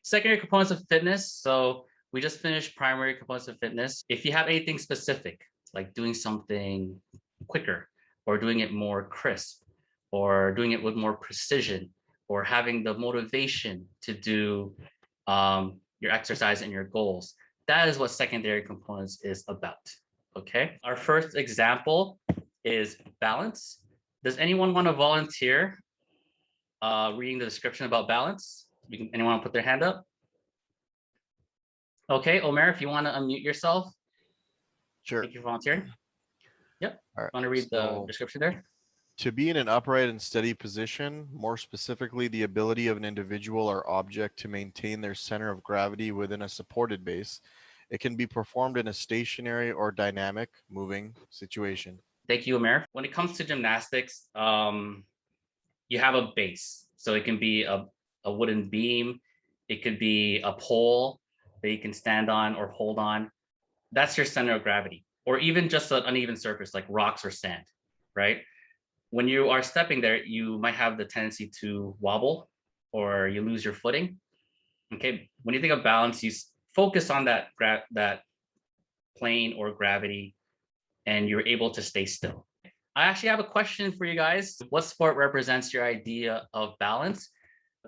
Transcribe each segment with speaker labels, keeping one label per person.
Speaker 1: Secondary components of fitness. So we just finished primary components of fitness. If you have anything specific, like doing something quicker or doing it more crisp or doing it with more precision or having the motivation to do your exercise and your goals, that is what secondary components is about. Okay, our first example is balance. Does anyone want to volunteer reading the description about balance? Anyone want to put their hand up? Okay, Omer, if you want to unmute yourself.
Speaker 2: Sure.
Speaker 1: Thank you for volunteering. Yep.
Speaker 2: All right.
Speaker 1: Want to read the description there?
Speaker 2: To be in an upright and steady position, more specifically, the ability of an individual or object to maintain their center of gravity within a supported base. It can be performed in a stationary or dynamic, moving situation.
Speaker 1: Thank you, Omer. When it comes to gymnastics, you have a base. So it can be a wooden beam. It could be a pole that you can stand on or hold on. That's your center of gravity. Or even just an uneven surface like rocks or sand, right? When you are stepping there, you might have the tendency to wobble or you lose your footing. Okay, when you think of balance, you focus on that plane or gravity, and you're able to stay still. I actually have a question for you guys. What sport represents your idea of balance?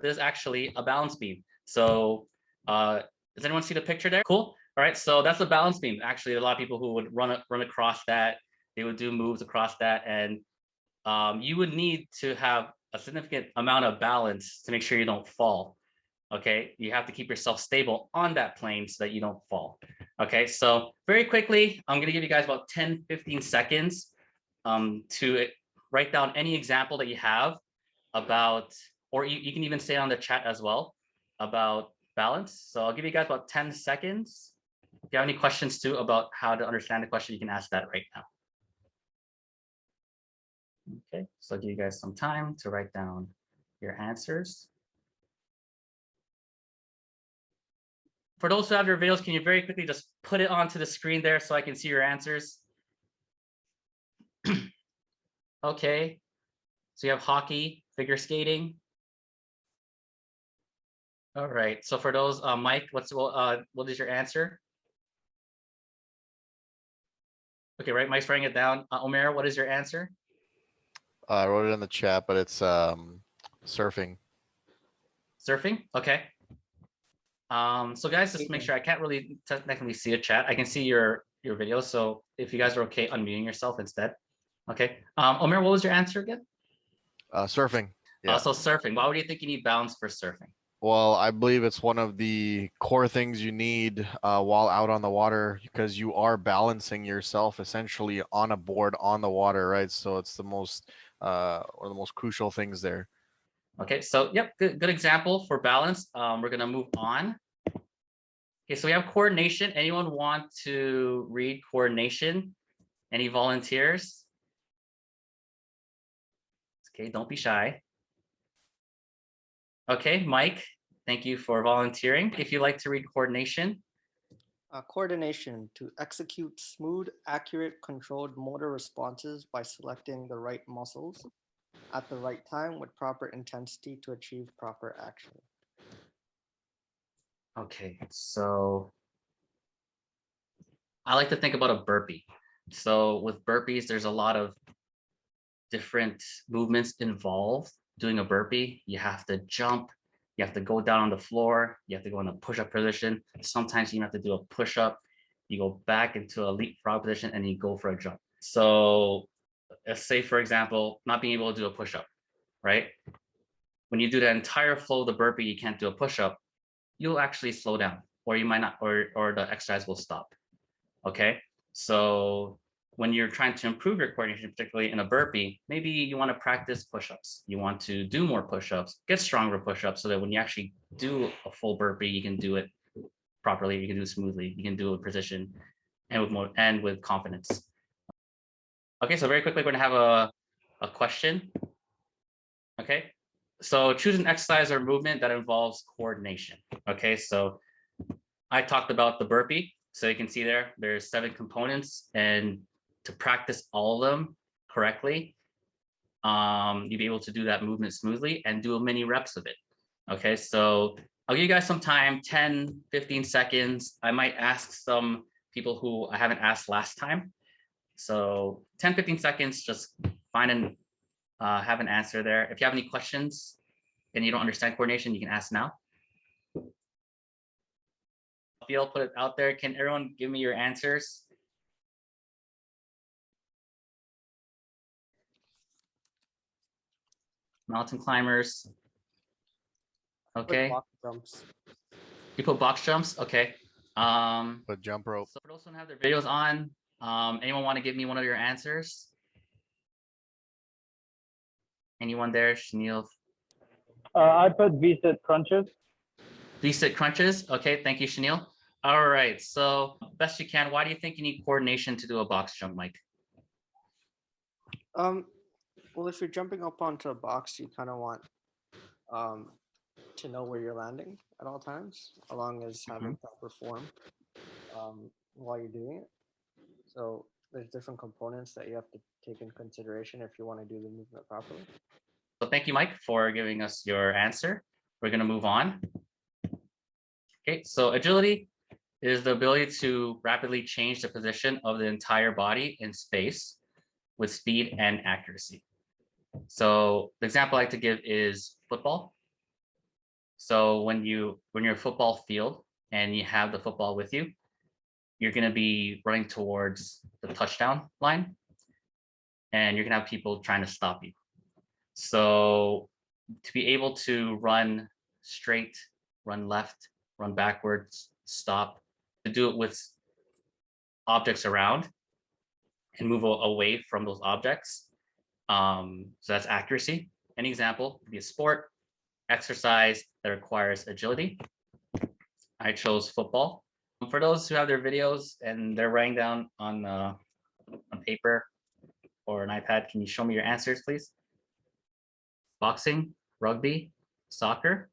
Speaker 1: There's actually a balance beam. So does anyone see the picture there? Cool. All right, so that's a balance beam. Actually, a lot of people who would run across that, they would do moves across that, and you would need to have a significant amount of balance to make sure you don't fall. Okay, you have to keep yourself stable on that plane so that you don't fall. Okay, so very quickly, I'm gonna give you guys about 10-15 seconds to write down any example that you have about, or you can even say on the chat as well about balance. So I'll give you guys about 10 seconds. If you have any questions too about how to understand the question, you can ask that right now. Okay, so I'll give you guys some time to write down your answers. For those who have your videos, can you very quickly just put it onto the screen there so I can see your answers? Okay, so you have hockey, figure skating. All right, so for those, Mike, what is your answer? Okay, right, Mike's writing it down. Omer, what is your answer?
Speaker 2: I wrote it in the chat, but it's surfing.
Speaker 1: Surfing, okay. So guys, just make sure, I can't really technically see a chat. I can see your video, so if you guys are okay unmuting yourself instead. Okay, Omer, what was your answer again?
Speaker 2: Surfing. Yeah.
Speaker 1: So surfing. Why would you think you need balance for surfing?
Speaker 2: Well, I believe it's one of the core things you need while out on the water, because you are balancing yourself essentially on a board on the water, right? So it's the most one of the most crucial things there.
Speaker 1: Okay, so yep, good example for balance. We're gonna move on. Okay, so we have coordination. Anyone want to read coordination? Any volunteers? Okay, don't be shy. Okay, Mike, thank you for volunteering. If you'd like to read coordination.
Speaker 3: Coordination, to execute smooth, accurate, controlled motor responses by selecting the right muscles at the right time with proper intensity to achieve proper action.
Speaker 1: Okay, so I like to think about a burpee. So with burpees, there's a lot of different movements involved. Doing a burpee, you have to jump, you have to go down on the floor, you have to go in a push-up position. Sometimes you have to do a push-up, you go back into a leapfrog position, and you go for a jump. So let's say, for example, not being able to do a push-up, right? When you do the entire flow of the burpee, you can't do a push-up, you'll actually slow down, or you might not, or the exercise will stop. Okay, so when you're trying to improve your coordination, particularly in a burpee, maybe you want to practice push-ups. You want to do more push-ups, get stronger push-ups, so that when you actually do a full burpee, you can do it properly, you can do it smoothly, you can do it with precision and with confidence. Okay, so very quickly, we're gonna have a question. Okay, so choose an exercise or movement that involves coordination. Okay, so I talked about the burpee. So you can see there's 7 components, and to practice all of them correctly, you'll be able to do that movement smoothly and do many reps of it. Okay, so I'll give you guys some time, 10, 15 seconds. I might ask some people who I haven't asked last time. So 10, 15 seconds, just find and have an answer there. If you have any questions and you don't understand coordination, you can ask now. I'll put it out there. Can everyone give me your answers? Mountain climbers. Okay.
Speaker 3: Box jumps.
Speaker 1: You put box jumps? Okay.
Speaker 2: But jump rope.
Speaker 1: So for those who don't have their videos on, anyone want to give me one of your answers? Anyone there? Shanil?
Speaker 4: I put V-sit crunches.
Speaker 1: V-sit crunches. Okay, thank you, Shanil. All right, so best you can. Why do you think you need coordination to do a box jump, Mike?
Speaker 3: Well, if you're jumping up onto a box, you kind of want to know where you're landing at all times, along as having proper form while you're doing it. So there's different components that you have to take in consideration if you want to do the movement properly.
Speaker 1: So thank you, Mike, for giving us your answer. We're going to move on. Okay, so agility is the ability to rapidly change the position of the entire body in space with speed and accuracy. So the example I like to give is football. So when you're a football field and you have the football with you, you're going to be running towards the touchdown line, and you're going to have people trying to stop you. So to be able to run straight, run left, run backwards, stop, to do it with objects around and move away from those objects. So that's accuracy. An example could be a sport, exercise that requires agility. I chose football. For those who have their videos and they're writing down on paper or an iPad, can you show me your answers, please? Boxing, rugby, soccer.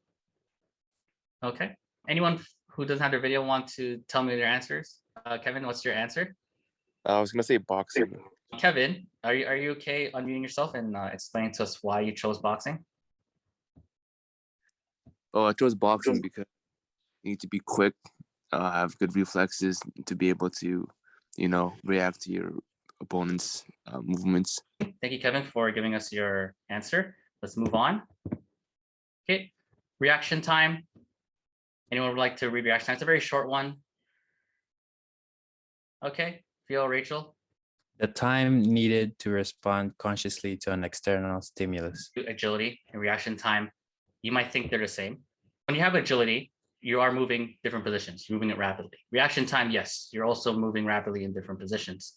Speaker 1: Okay. Anyone who doesn't have their video want to tell me their answers? Kevin, what's your answer?
Speaker 5: I was gonna say boxing.
Speaker 1: Kevin, are you okay unmuting yourself and explaining to us why you chose boxing?
Speaker 5: Oh, I chose boxing because you need to be quick, have good reflexes to be able to, react to your opponent's movements.
Speaker 1: Thank you, Kevin, for giving us your answer. Let's move on. Okay, reaction time. Anyone would like to read reaction time? It's a very short one. Okay, Phil, Rachel.
Speaker 6: The time needed to respond consciously to an external stimulus.
Speaker 1: Agility and reaction time, you might think they're the same. When you have agility, you are moving different positions, you're moving it rapidly. Reaction time, yes, you're also moving rapidly in different positions.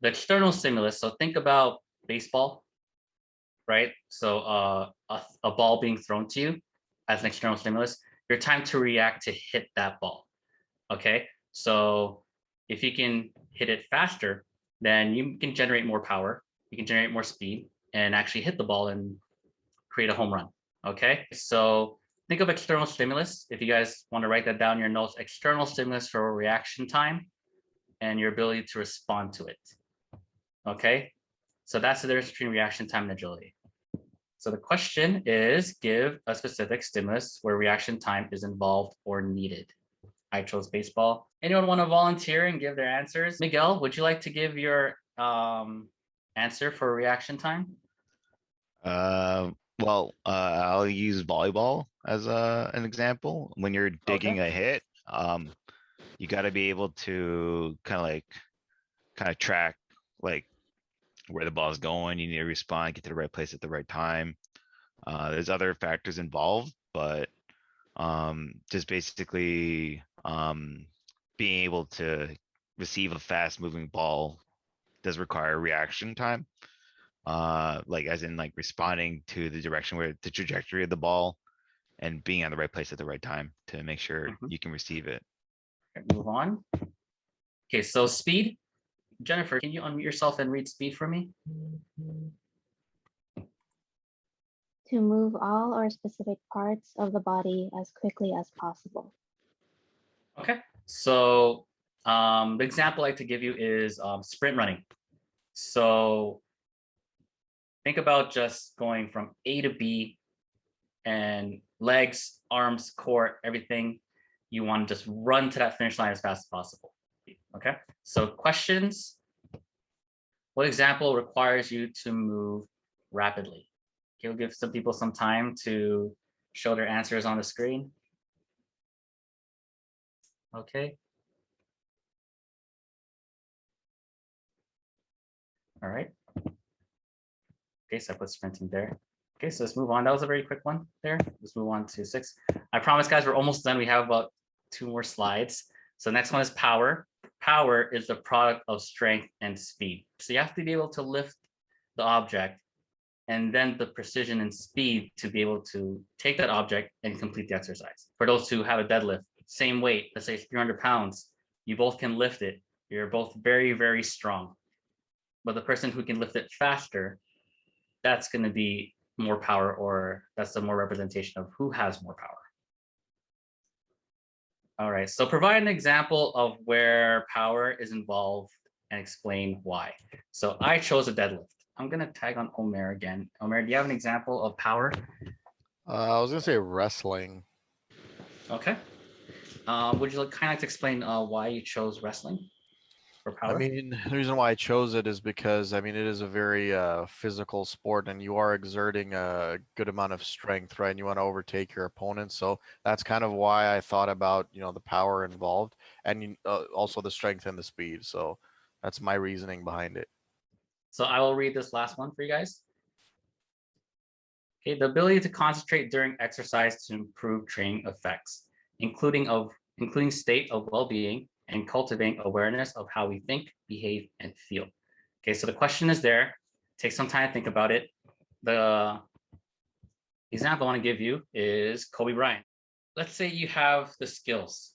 Speaker 1: The external stimulus, so think about baseball, right? So a ball being thrown to you as an external stimulus, your time to react to hit that ball, okay? So if you can hit it faster, then you can generate more power, you can generate more speed and actually hit the ball and create a home run, okay? So think of external stimulus. If you guys want to write that down in your notes, external stimulus for reaction time and your ability to respond to it, okay? So that's the difference between reaction time and agility. So the question is, give a specific stimulus where reaction time is involved or needed. I chose baseball. Anyone want to volunteer and give their answers? Miguel, would you like to give your answer for reaction time?
Speaker 7: Well, I'll use volleyball as an example. When you're digging a hit, you got to be able to kind of track like where the ball is going. You need to respond, get to the right place at the right time. There's other factors involved, but just basically being able to receive a fast moving ball does require reaction time. Like as in like responding to the direction where the trajectory of the ball and being on the right place at the right time to make sure you can receive it.
Speaker 1: Okay, move on. Okay, so speed. Jennifer, can you unmute yourself and read speed for me?
Speaker 8: To move all or specific parts of the body as quickly as possible.
Speaker 1: Okay, so the example I like to give you is sprint running. So think about just going from A to B and legs, arms, core, everything. You want to just run to that finish line as fast as possible. Okay, so questions. What example requires you to move rapidly? Okay, we'll give some people some time to show their answers on the screen. Okay. All right. Okay, so I put sprinting there. Okay, so let's move on. That was a very quick one there. Let's move on to 6. I promise, guys, we're almost done. We have about 2 more slides. So next one is power. Power is the product of strength and speed. So you have to be able to lift the object and then the precision and speed to be able to take that object and complete the exercise. For those who have a deadlift, same weight, let's say 300 pounds, you both can lift it. You're both very, very strong. But the person who can lift it faster, that's going to be more power, or that's a more representation of who has more power. All right, so provide an example of where power is involved and explain why. So I chose a deadlift. I'm going to tag on Omer again. Omer, do you have an example of power?
Speaker 2: I was gonna say wrestling.
Speaker 1: Okay. Would you kind of like to explain why you chose wrestling for power?
Speaker 2: I mean, the reason why I chose it is because I mean it is a very physical sport, and you are exerting a good amount of strength, right? And you want to overtake your opponent, so that's kind of why I thought about the power involved, and also the strength and the speed. So that's my reasoning behind it.
Speaker 1: So I will read this last one for you guys. Okay, the ability to concentrate during exercise to improve training effects, including state of well-being and cultivating awareness of how we think, behave, and feel. Okay, so the question is there. Take some time to think about it. The example I want to give you is Kobe Bryant. Let's say you have the skills.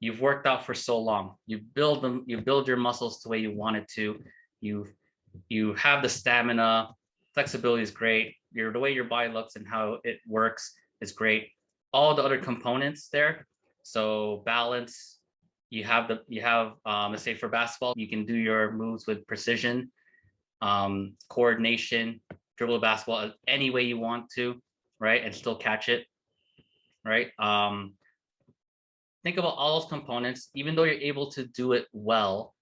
Speaker 1: You've worked out for so long. You build them. You build your muscles the way you want it to. You have the stamina. Flexibility is great. The way your body looks and how it works is great. All the other components there. So balance. Let's say for basketball, you can do your moves with precision, coordination, dribble the basketball any way you want to, right, and still catch it, right? Think about all those components. Even though you're able to do it well,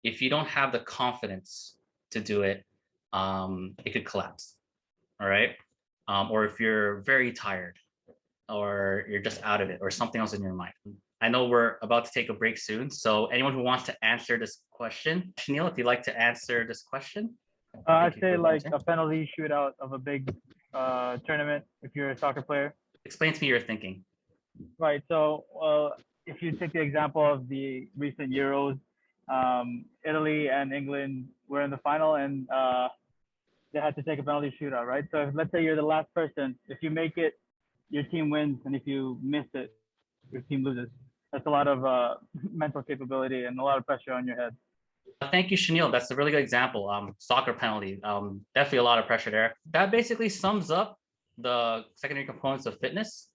Speaker 1: if you don't have the confidence to do it, it could collapse. All right. Or if you're very tired, or you're just out of it, or something else in your mind. I know we're about to take a break soon. So anyone who wants to answer this question, Shanil, if you'd like to answer this question.
Speaker 4: I'd say like a penalty shootout of a big tournament if you're a soccer player.
Speaker 1: Explain to me your thinking.
Speaker 4: Right. So if you take the example of the recent Euros, Italy and England were in the final, and they had to take a penalty shootout, right? So let's say you're the last person. If you make it, your team wins, and if you miss it, your team loses. That's a lot of mental capability and a lot of pressure on your head.
Speaker 1: Thank you, Shanil. That's a really good example. Soccer penalty, definitely a lot of pressure there. That basically sums up the secondary components of fitness.